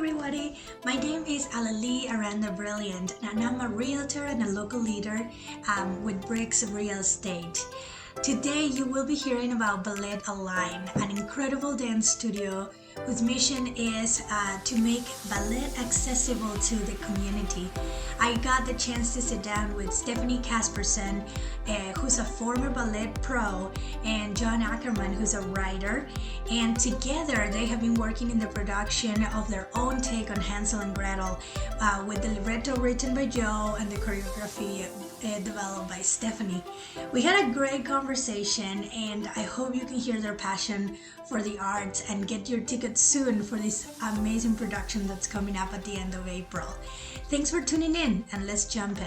everybody, my name is Alali Aranda Brilliant and I'm a realtor and a local leader with Bricks Real Estate. Today you will be hearing about Ballet Align, an incredible dance studio whose mission is to make ballet accessible to the community. I got the chance to sit down with Steffanie Casperson, who's a former ballet pro, and John Ackerman, who's a writer, and together they have been working in the production of their own take on Hansel and Gretel, with the libretto written by Joe and the choreography developed by Steffanie. We had a great conversation and I hope you can hear their passion for the arts and get your tickets soon for this amazing production that's coming up at the end of April. Thanks for tuning in and let's jump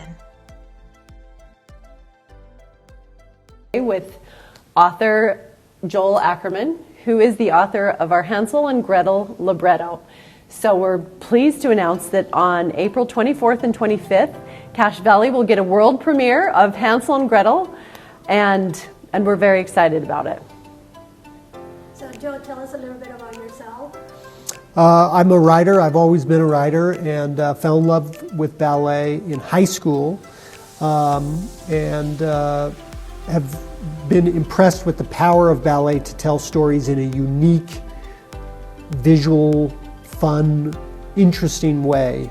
in. With author Joel Ackerman, who is the author of our Hansel and Gretel libretto. So we're pleased to announce that on April 24th and 25th, Cache Valley will get a world premiere of Hansel and Gretel, and we're very excited about it. So Joe, tell us a little bit about yourself. I'm a writer. I've always been a writer and fell in love with ballet in high school and have been impressed with the power of ballet to tell stories in a unique, visual, fun, interesting way,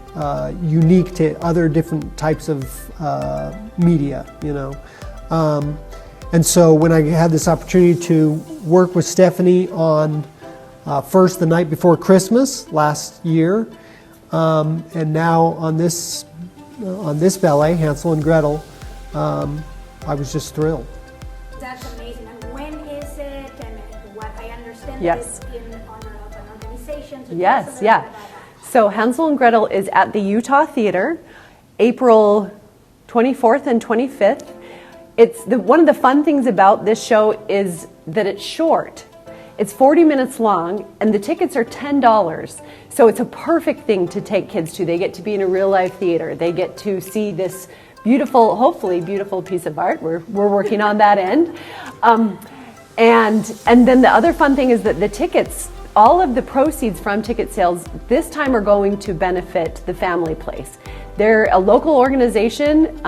unique to other different types of media, you know. And so when I had this opportunity to work with Steffanie on first the night before Christmas last year, and now on this ballet, Hansel and Gretel, I was just thrilled. That's amazing. And when is it? And what I understand Yes. that it's in honor of an organization. So Yes, yeah. So Hansel and Gretel is at the Utah Theater, April 24th and 25th. One of the fun things about this show is that it's short. It's 40 minutes long and the tickets are $10. So it's a perfect thing to take kids to. They get to be in a real life theater. They get to see this beautiful, hopefully beautiful piece of art. We're working on that end. And then the other fun thing is that the tickets, all of the proceeds from ticket sales this time are going to benefit the Family Place. They're a local organization.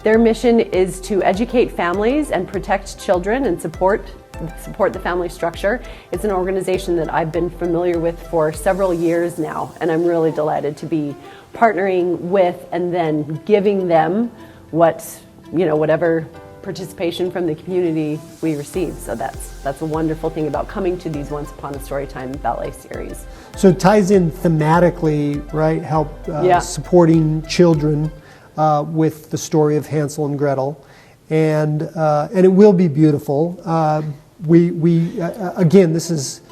Their mission is to educate families and protect children and support the family structure. It's an organization that I've been familiar with for several years now, and I'm really delighted to be partnering with and then giving them whatever participation from the community we receive. So that's a wonderful thing about coming to these Once Upon a Storytime ballet series. So it ties in thematically, right? Help supporting children with the story of Hansel and Gretel, and it will be beautiful. We again, this is,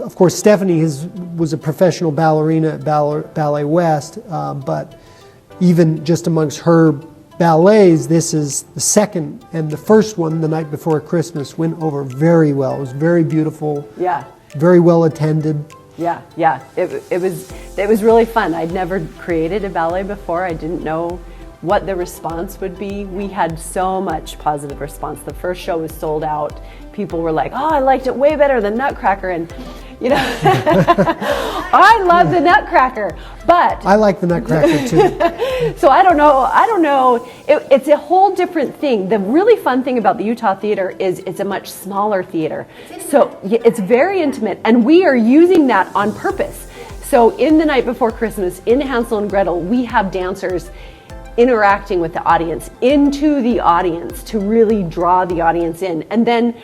of course, Steffanie was a professional ballerina at Ballet West, but even just amongst her ballets, this is the second, and the first one, The Night Before Christmas, went over very well. It was very beautiful. Yeah. Very well attended. Yeah. It was really fun. I'd never created a ballet before. I didn't know what the response would be. We had so much positive response. The first show was sold out. People were like, "Oh, I liked it way better than Nutcracker," and I love the Nutcracker, but I like the Nutcracker too. So I don't know. It's a whole different thing. The really fun thing about the Utah Theater is it's a much smaller theater. So it's very intimate, and we are using that on purpose. So in The Night Before Christmas, in Hansel and Gretel, we have dancers interacting with the audience, into the audience, to really draw the audience in. And then,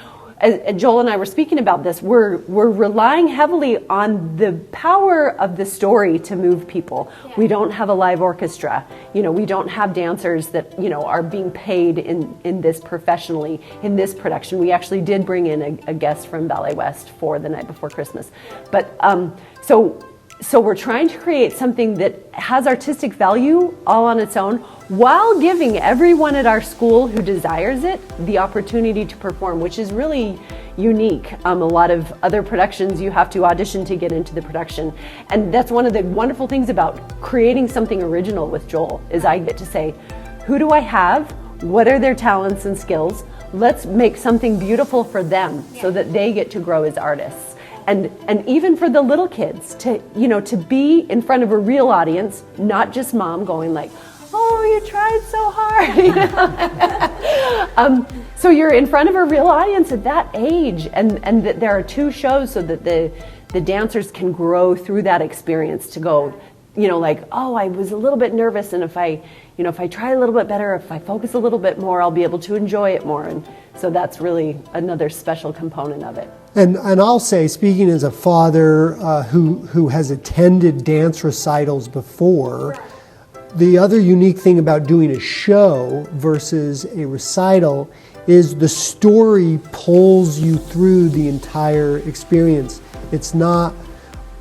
as Joel and I were speaking about this, we're relying heavily on the power of the story to move people. Yeah. We don't have a live orchestra. We don't have dancers that, are being paid in this professionally in this production. We actually did bring in a guest from Ballet West for The Night Before Christmas. But so we're trying to create something that has artistic value all on its own, while giving everyone at our school who desires it the opportunity to perform, which is really unique. A lot of other productions, you have to audition to get into the production. And that's one of the wonderful things about creating something original with Joel, is I get to say, who do I have? What are their talents and skills? Let's make something beautiful for them so that they get to grow as artists. and even for the little kids to, to be in front of a real audience, not just mom going like, oh, you tried so hard. So you're in front of a real audience at that age, and that there are 2 shows so that the dancers can grow through that experience to go, like, oh, I was a little bit nervous, and if I try a little bit better, if I focus a little bit more, I'll be able to enjoy it more. And so that's really another special component of it. And I'll say, speaking as a father who has attended dance recitals before, the other unique thing about doing a show versus a recital is the story pulls you through the entire experience. It's not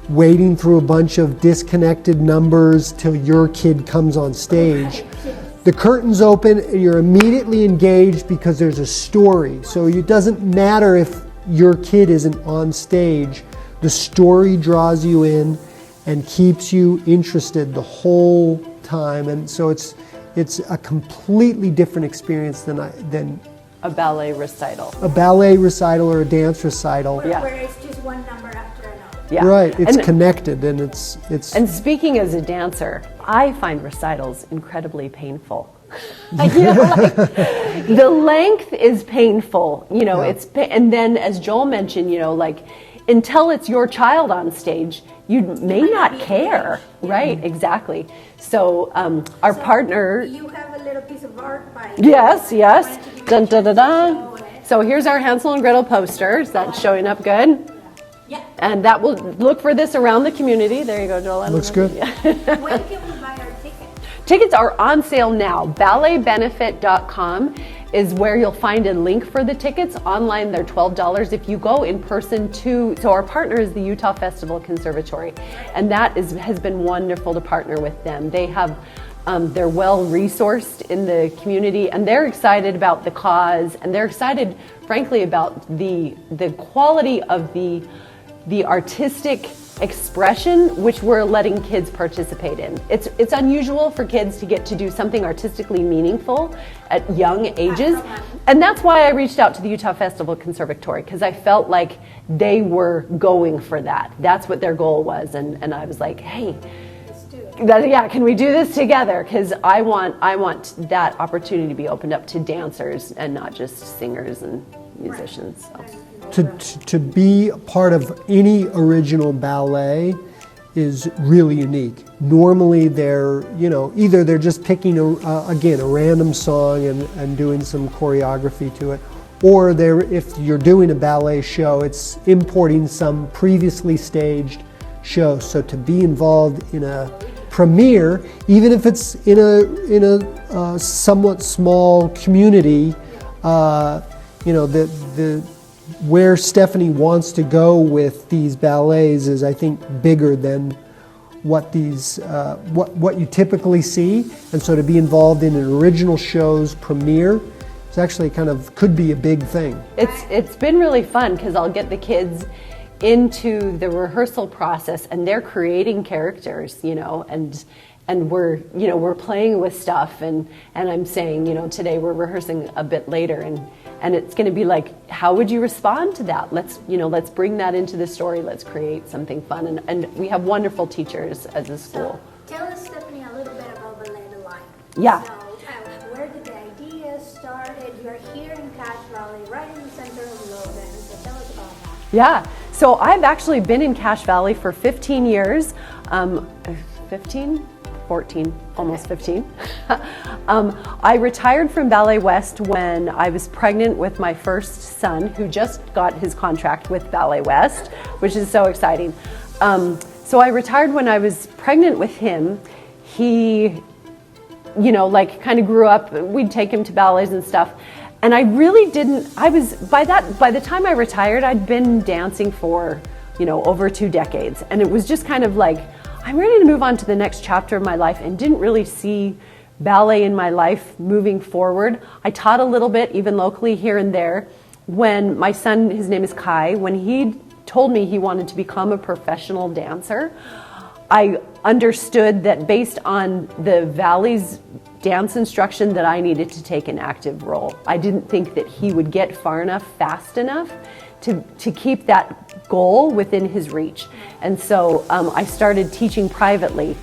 waiting through a bunch of disconnected numbers till your kid comes on stage. The curtains open and you're immediately engaged because there's a story. So it doesn't matter if your kid isn't on stage. The story draws you in and keeps you interested the whole time. And so it's a completely different experience than A ballet recital. a ballet recital or a dance recital. Yeah. Where it's just one number after another. Yeah. Right, it's And- connected and it's And speaking as a dancer, I find recitals incredibly painful. The length is painful, and then as Joel mentioned, until it's your child on stage, you may not care, right? Exactly. So our partner, You have a little piece of art by... yes, dun dun dun dun. So here's our Hansel and Gretel posters. That's showing up good. Yeah. And that will look for this around the community. There you go, Joel. I don't looks know. good. When can we buy our ticket? Tickets are on sale now. Balletbenefit.com is where you'll find a link for the tickets. Online, they're $12. If you go in person so our partner is the Utah Festival Conservatory, and that has been wonderful to partner with them. They have, they're well resourced in the community, and they're excited about the cause, and they're excited, frankly, about the quality of the artistic expression which we're letting kids participate in. It's unusual for kids to get to do something artistically meaningful at young ages, and that's why I reached out to the Utah Festival Conservatory, because I felt like they were going for that. That's what their goal was, and I was like, hey, can we do this together? Because I want that opportunity to be opened up to dancers and not just singers and musicians. So. To be a part of any original ballet is really unique. Normally they're, either they're just picking a random song and doing some choreography to it, or if you're doing a ballet show, it's importing some previously staged show. So to be involved in a premiere, even if it's in a somewhat small community, where Steffanie wants to go with these ballets is, I think, bigger than what you typically see. And so to be involved in an original show's premiere is actually could be a big thing. It's been really fun because I'll get the kids into the rehearsal process and they're creating characters, and we're playing with stuff, and I'm saying, today we're rehearsing a bit later, and it's going to be like, how would you respond to that? Let's bring that into the story. Let's create something fun, and we have wonderful teachers as a school. So, tell us, Steffanie, a little bit about Ballet Alive. Yeah. So, where did the idea started? You're here in Cache Valley, right in the center of Logan. So tell us about that. Yeah. So I've actually been in Cache Valley for 15 years. 14, almost 15. I retired from Ballet West when I was pregnant with my first son, who just got his contract with Ballet West, which is so exciting. So I retired when I was pregnant with him. He, kind of grew up. We'd take him to ballets and stuff. And I really didn't, by the time I retired, I'd been dancing for, over 2 decades. And it was just kind of like, I'm ready to move on to the next chapter of my life, and didn't really see ballet in my life moving forward. I taught a little bit, even locally here and there. When my son, his name is Kai, when he told me he wanted to become a professional dancer, I understood that based on the Valley's dance instruction that I needed to take an active role. I didn't think that he would get far enough, fast enough to keep that goal within his reach. And so I started teaching privately.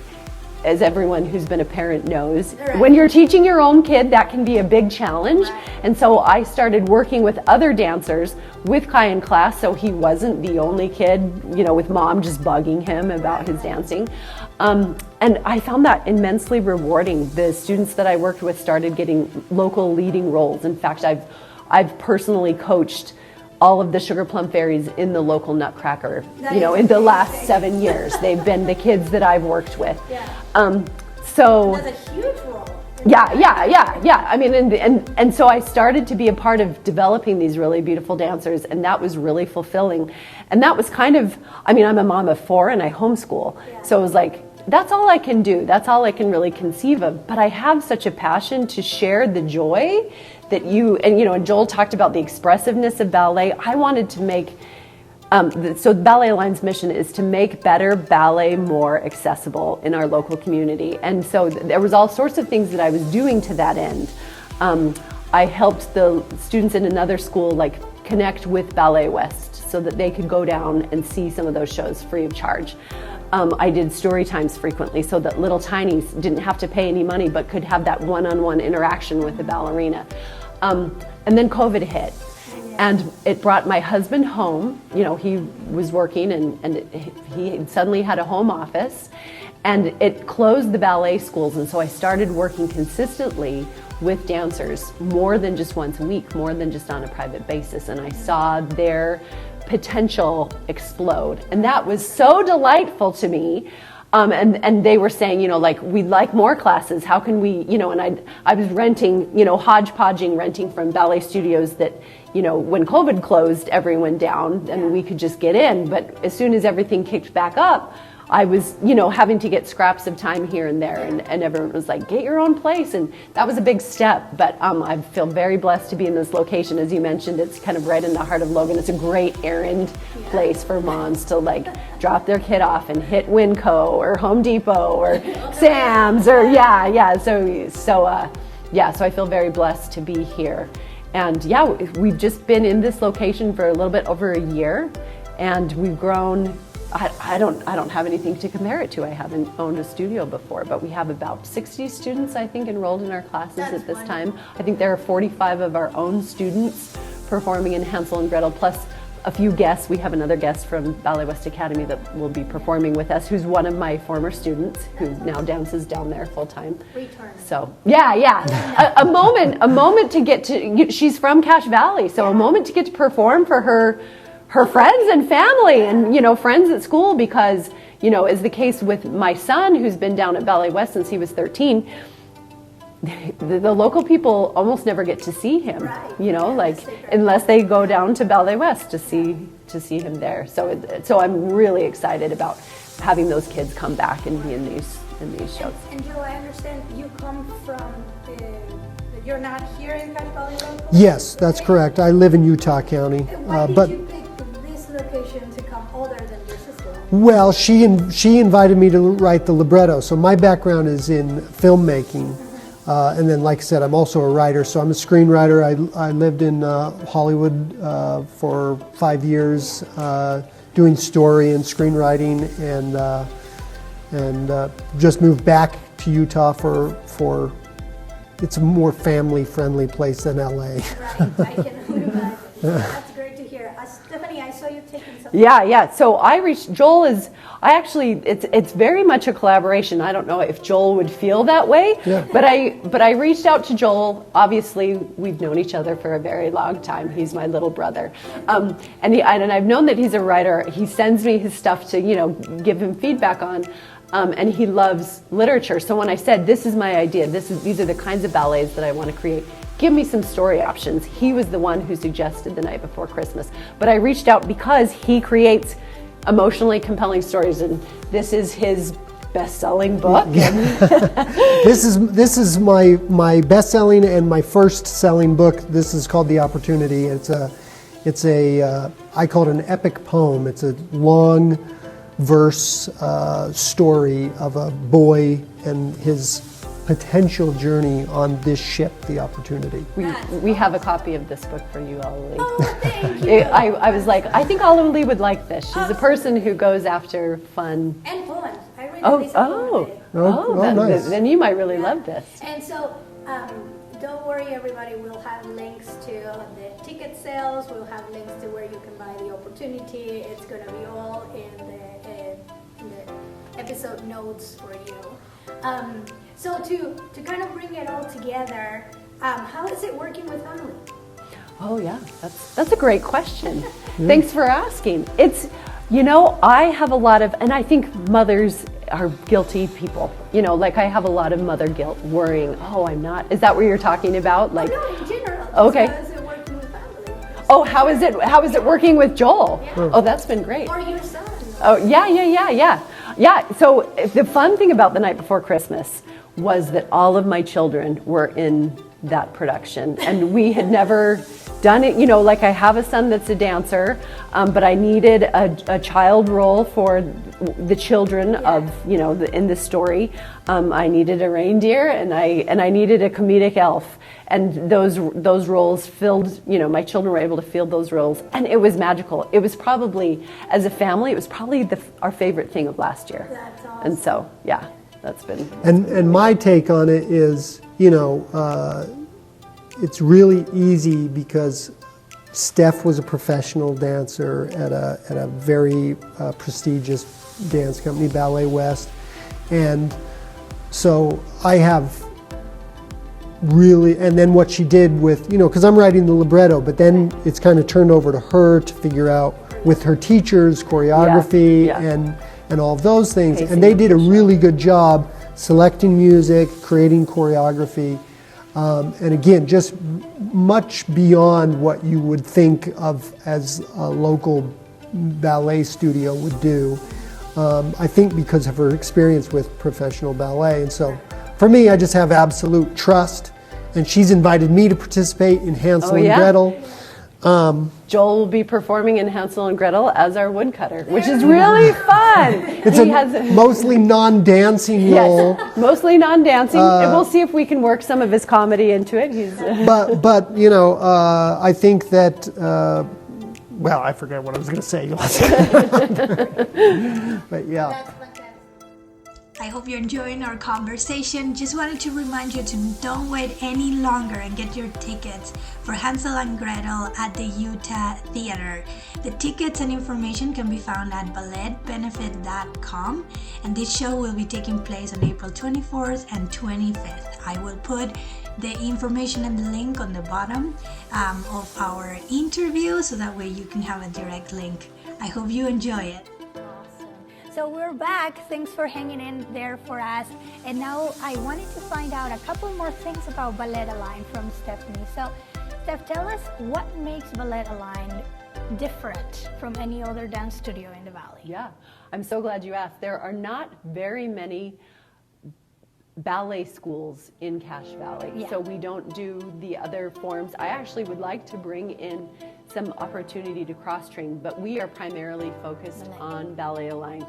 As everyone who's been a parent knows, when you're teaching your own kid, that can be a big challenge. And so I started working with other dancers with Kai in class, so he wasn't the only kid, with mom just bugging him about his dancing. And I found that immensely rewarding. The students that I worked with started getting local leading roles. In fact, I've personally coached all of the Sugar Plum Fairies in the local Nutcracker, in the last 7 years. They've been the kids that I've worked with. So that's a huge role. Yeah. I mean, and so I started to be a part of developing these really beautiful dancers, and that was really fulfilling. And that was kind of, I'm a mom of 4 and I homeschool. So it was like, that's all I can do. That's all I can really conceive of. But I have such a passion to share the joy that and Joel talked about the expressiveness of ballet. I wanted to make, so Ballet Align's mission is to make better ballet more accessible in our local community. And so there was all sorts of things that I was doing to that end. I helped the students in another school connect with Ballet West so that they could go down and see some of those shows free of charge. I did story times frequently so that little tinies didn't have to pay any money but could have that one-on-one interaction with the ballerina. And then COVID hit. And it brought my husband home. He was working and he suddenly had a home office, and it closed the ballet schools. And so I started working consistently with dancers more than just once a week, more than just on a private basis. And I saw their potential explode. And that was so delightful to me. And they were saying, we'd like more classes. How can we, and I was renting, hodgepodging, renting from ballet studios that, when COVID closed, everyone down and we could just get in. But as soon as everything kicked back up, I was, having to get scraps of time here and there, and everyone was like, get your own place. And that was a big step, but I feel very blessed to be in this location. As you mentioned, it's kind of right in the heart of Logan. It's a great errand place for moms to drop their kid off and hit Winco or Home Depot or Sam's or So I feel very blessed to be here. And we've just been in this location for a little bit over a year, and we've grown. I don't have anything to compare it to. I haven't owned a studio before, but we have about 60 students, I think, enrolled in our classes at this time. I think there are 45 of our own students performing in Hansel and Gretel, plus a few guests. We have another guest from Ballet West Academy that will be performing with us, who's one of my former students who now dances down there full time. So a moment to get to. She's from Cache Valley, so a moment to get to perform for her friends and family and, friends at school, because, as the case with my son, who's been down at Ballet West since he was 13, the local people almost never get to see him, unless they go down to Ballet West to see him there. So I'm really excited about having those kids come back and be in these shows. And Joe, I understand you come from you're not here in Cache Valley local? Yes, that's correct. I live in Utah County. Why did you pick this location to come other than your sister? Well, she invited me to write the libretto. So my background is in filmmaking. And then, like I said, I'm also a writer. So I'm a screenwriter. I lived in Hollywood for 5 years doing story and screenwriting, and just moved back to Utah for it's a more family-friendly place than LA. Right, I can imagine. That's great to hear. Steffanie, I saw you taking some. Yeah. So Joel is. It's very much a collaboration. I don't know if Joel would feel that way, but I reached out to Joel. Obviously, we've known each other for a very long time. He's my little brother, and I've known that he's a writer. He sends me his stuff to give him feedback on. And he loves literature. So when I said, this is my idea, these are the kinds of ballets that I want to create, give me some story options, he was the one who suggested The Night Before Christmas. But I reached out because he creates emotionally compelling stories, and this is his best-selling book. Yeah. This is my best-selling and my first-selling book. This is called The Opportunity. It's a I call it an epic poem. It's a long verse story of a boy and his potential journey on this ship, The Opportunity. We have a copy of this book for you, Alalie. Oh, thank you. I was like, I think Alalie would like this. She's a person who goes after fun. And poems. I read Oh, at least a poem a day. Nice. Then you might really love this. And so, don't worry, everybody. We'll have links to the ticket sales. We'll have links to where you can buy the opportunity. It's going to be all in the episode notes for you. So to kind of bring it all together, how is it working with family? Oh yeah, that's a great question. Thanks for asking. It's, you know, I have a lot of, and I think mothers are guilty people. You know, like I have a lot of mother guilt, worrying, oh, I'm not. Is that what you're talking about? Like, No, in general. Okay. How is it working with family? oh, how is it working with Joel? Yeah. Oh, that's been great. Or your son? Oh, yeah. So the fun thing about The Night Before Christmas was that all of my children were in that production, and we had never done it. You know, like I have a son that's a dancer, but I needed a child role for the children of, you know, in the story. I needed a reindeer, and I needed a comedic elf. And those roles filled, you know, my children were able to fill those roles, and it was magical. It was probably, as a family, it was probably our favorite thing of last year. That's awesome. And so, yeah, that's been. And my take on it is, you know, it's really easy because Steph was a professional dancer at a very prestigious dance company, Ballet West, and so I have really, and then what she did with, you know, because I'm writing the libretto, but then it's kind of turned over to her to figure out with her teachers, choreography, Yeah. and all of those things, Pacing and they did a really good job selecting music, creating choreography, and again, just much beyond what you would think of as a local ballet studio would do. I think because of her experience with professional ballet, and so for me, I just have absolute trust, and she's invited me to participate in Hansel and Gretel. Joel will be performing in Hansel and Gretel as our woodcutter, which is really fun. It's mostly non-dancing role. Yes, mostly non-dancing. And we'll see if we can work some of his comedy into it. He's But you know, I think that, well, I forget what I was going to say. But yeah. That's fantastic. I hope you're enjoying our conversation. Just wanted to remind you to don't wait any longer and get your tickets for Hansel and Gretel at the Utah Theater. The tickets and information can be found at balletbenefit.com, and this show will be taking place on April 24th and 25th. I will put the information and the link on the bottom of our interview, so that way you can have a direct link. I hope you enjoy it. So we're back. Thanks for hanging in there for us. And now I wanted to find out a couple more things about Ballet Aligned from Steffanie. So, Steph, tell us what makes Ballet Aligned different from any other dance studio in the Valley. Yeah, I'm so glad you asked. There are not very many ballet schools in Cache Valley, so we don't do the other forms. I actually would like to bring in some opportunity to cross-train, but we are primarily focused on Ballet Aligned.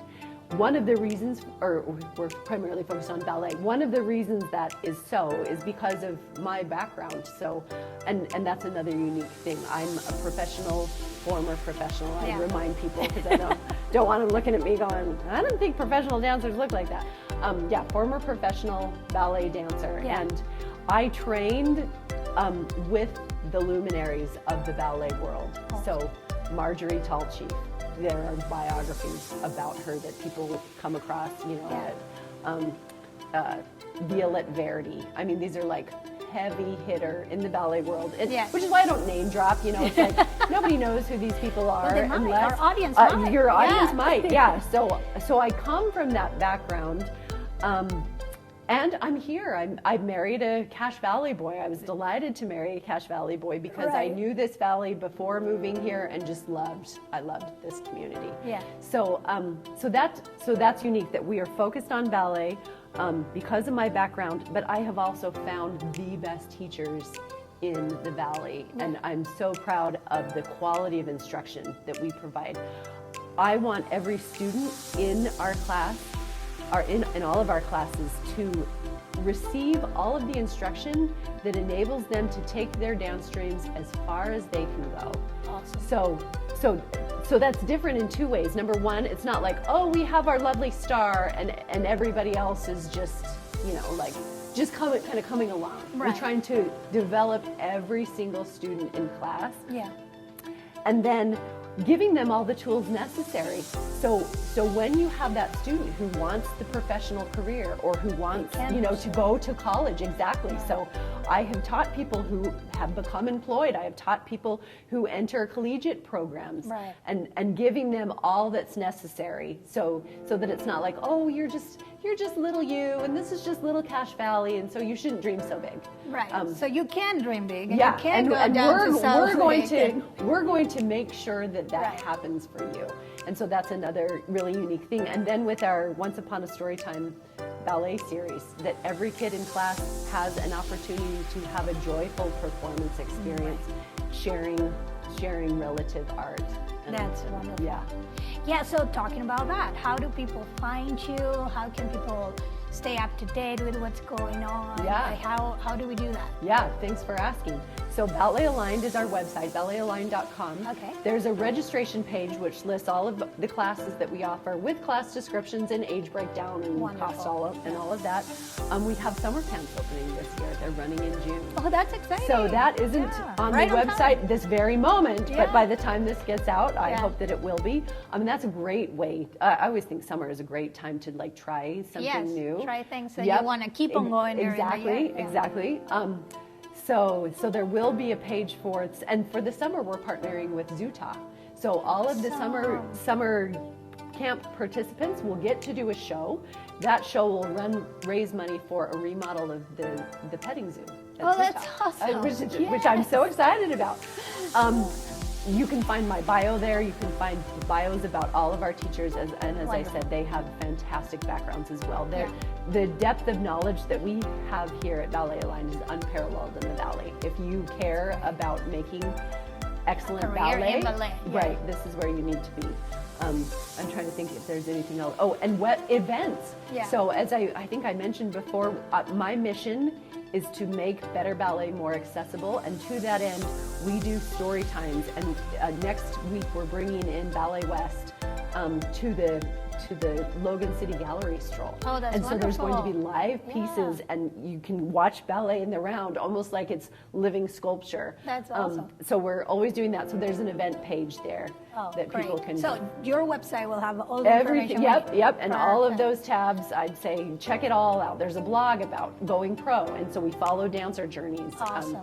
One of the reasons, or we're primarily focused on ballet, one of the reasons that is so is because of my background. So, and that's another unique thing. I'm a professional, former professional. I remind people, because I don't want them looking at me going, I don't think professional dancers look like that. Former professional ballet dancer, and I trained with the luminaries of the ballet world. So Marjorie Tallchief, there are biographies about her that people would come across, you know, Violette Verdi. I mean, these are like heavy hitter in the ballet world, which is why I don't name drop, you know, it's like nobody knows who these people are. Well, they might. Unless Our audience might. Your audience might, So I come from that background. And I'm here. I married a Cache Valley boy. I was delighted to marry a Cache Valley boy because I knew this valley before moving here and just I loved this community. Yeah. So that's unique that we are focused on ballet because of my background, but I have also found the best teachers in the valley, and I'm so proud of the quality of instruction that we provide. I want every student in our class, or in all of our classes, to receive all of the instruction that enables them to take their dance streams as far as they can go. Awesome. So that's different in two ways. Number one, it's not like, oh, we have our lovely star and everybody else is just, like just coming along. Right. We're trying to develop every single student in class. Yeah. And then giving them all the tools necessary. So when you have that student who wants the professional career or who wants, to go to college, exactly. So I have taught people who have become employed. I have taught people who enter collegiate programs, right. and giving them all that's necessary. So that it's not like, oh, you're just little you, and this is just little Cache Valley, and so you shouldn't dream so big. Right. So you can dream big, and yeah, you can and go down to South we're going to make sure that right. happens for you. And so that's another really unique thing. And then with our Once Upon a Storytime ballet series, that every kid in class has an opportunity to have a joyful performance experience, sharing relative art. And that's wonderful. Yeah. Yeah, so talking about that, how do people find you? How can people stay up to date with what's going on? Yeah. Like how do we do that? Yeah, thanks for asking. So Ballet Aligned is our website, balletaligned.com. Okay. There's a registration page which lists all of the classes that we offer with class descriptions and age breakdown and Wonderful. cost all of that. We have summer camps opening this year. They're running in June. Oh, that's exciting. So that isn't on the website this very moment, but by the time this gets out, I hope that it will be. I mean, that's a great way. I always think summer is a great time to like try something new. Try things that you want to keep on going during the year. Exactly. So there will be a page for it, and for the summer we're partnering with Zuta. So all of the summer camp participants will get to do a show. That show will raise money for a remodel of the petting zoo. Oh, that's awesome. Which I'm so excited about. You can find my bio there. You can find bios about all of our teachers, and as I said, they have fantastic backgrounds as well. The depth of knowledge that we have here at Ballet Aligned is unparalleled in the Valley. If you care about making excellent ballet, right, this is where you need to be. I'm trying to think if there's anything else. Oh, and events. Yeah. So as I think I mentioned before, my mission is to make better ballet more accessible, and to that end, we do story times. And next week we're bringing in Ballet West to the Logan City Gallery stroll. Oh, that's and so there's going to be wonderful. live pieces, and you can watch ballet in the round, almost like it's living sculpture. That's awesome. So we're always doing that. So there's an event page there that great. people can. So your website will have all the Everything. information. Yep. And all of those tabs, I'd say check it all out. There's a blog about going pro, and so we follow dancer journeys. Awesome.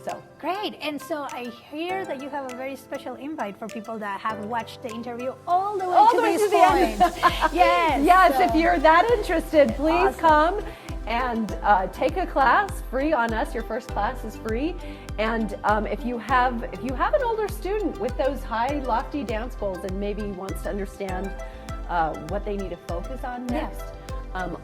So great. And so I hear that you have a very special invite for people that have watched the interview all the way to this point. Yes. If you're that interested, please come and take a class free on us. Your first class is free. And if you have an older student with those high, lofty dance goals and maybe wants to understand what they need to focus on next,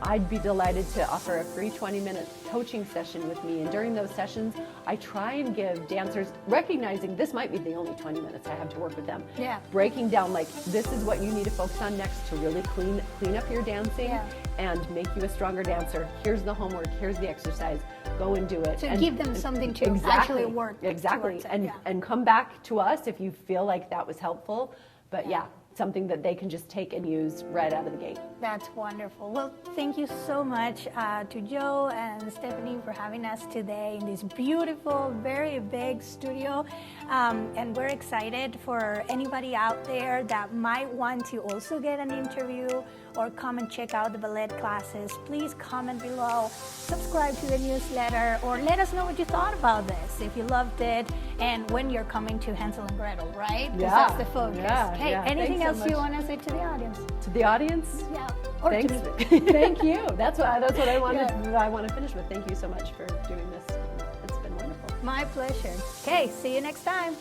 I'd be delighted to offer a free 20-minute coaching session with me. And during those sessions, I try and give dancers, recognizing this might be the only 20 minutes I have to work with them, breaking down like, this is what you need to focus on next to really clean up your dancing and make you a stronger dancer. Here's the homework, here's the exercise, go and do it. To give them something to actually work towards it, and come back to us if you feel like that was helpful. But something that they can just take and use right out of the gate. That's wonderful. Well, thank you so much to Joe and Steffanie for having us today in this beautiful, very big studio. And we're excited for anybody out there that might want to also get an interview or come and check out the ballet classes. Please comment below, subscribe to the newsletter, or let us know what you thought about this, if you loved it, and when you're coming to Hansel and Gretel, right? Because that's the focus. Okay, anything else you want to say to the audience? To the audience? Yeah. Or thanks. To me. Thank you. That's what I wanted. I want to finish with. Thank you so much for doing this. It's been wonderful. My pleasure. Okay, see you next time.